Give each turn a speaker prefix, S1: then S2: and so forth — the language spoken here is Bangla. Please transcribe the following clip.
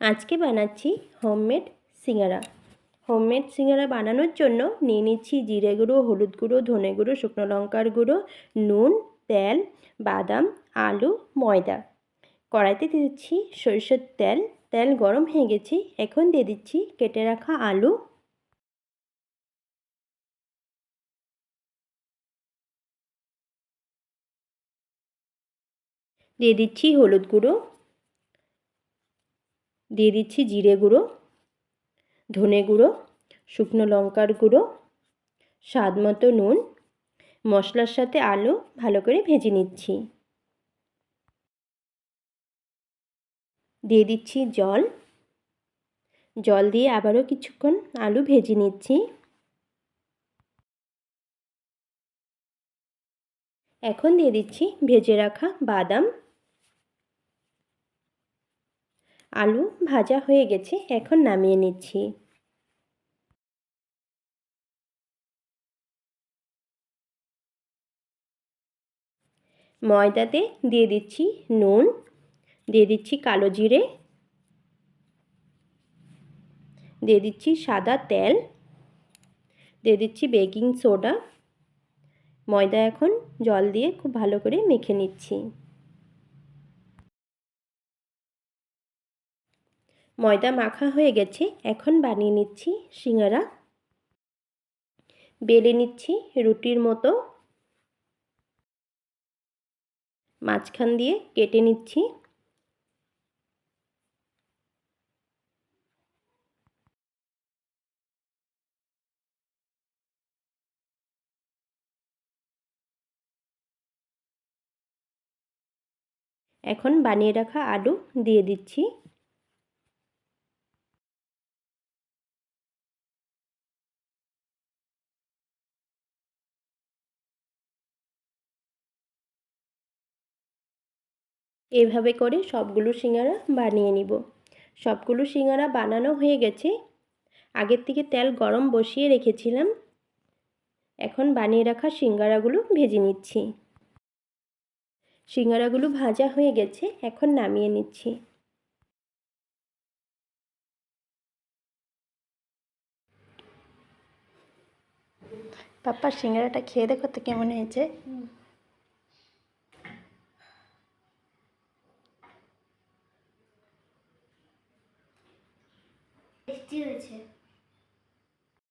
S1: আজকে বানাচ্ছি হোমমেড সিঙ্গারা। হোমমেড সিঙ্গারা বানানোর জন্য নিয়ে নিচ্ছি জিরে গুঁড়ো, হলুদ গুঁড়ো, ধনে গুঁড়ো, শুকনো লঙ্কার গুঁড়ো, নুন, তেল, বাদাম, আলু, ময়দা। কড়াইতে দিয়ে দিচ্ছি সরিষার তেল। তেল গরম হয়ে গেছে, এখন দিয়ে দিচ্ছি কেটে রাখা আলু, দিয়ে দিচ্ছি হলুদ গুঁড়ো, দিয়ে দিচ্ছি জিরে গুঁড়ো, ধনে গুঁড়ো, শুকনো লঙ্কার গুঁড়ো, স্বাদ মতো নুন। মশলার সাথে আলু ভালো করে ভেজে নিচ্ছি। দিয়ে দিচ্ছি জল। জল দিয়ে আবারও কিছুক্ষণ আলু ভেজে নিচ্ছি। এখন দিয়ে দিচ্ছি ভেজে রাখা বাদাম। আলু ভাজা হয়ে গেছে, এখন নামিয়ে নিচ্ছি। ময়দাতে দিয়ে দিচ্ছি নুন, দিয়ে দিচ্ছি কালো জিরে, দিয়ে দিচ্ছি সাদা তেল, দিয়ে দিচ্ছি বেকিং সোডা। ময়দা এখন জল দিয়ে খুব ভালো করে মেখে নিচ্ছি। ময়দা মাখা হয়ে গেছে, এখন বানিয়ে নিচ্ছি সিঙ্গারা। বেলে নিচ্ছি রুটির মতো, মাঝখান দিয়ে কেটে নিচ্ছি। এখন বানিয়ে রাখা আলু দিয়ে দিচ্ছি। এভাবে করে সবগুলো সিঙ্গারা বানিয়ে নিব। সবগুলো সিঙ্গারা বানানো হয়ে গেছে। আগের থেকে তেল গরম বসিয়ে রেখেছিলাম। এখন বানিয়ে রাখা সিঙ্গারাগুলো ভেজে নিচ্ছি। সিঙ্গারাগুলো ভাজা হয়ে গেছে, এখন নামিয়ে নিচ্ছি। পাপ্পা সিঙ্গারাটা খেয়ে দেখো তো কেমন হয়েছে।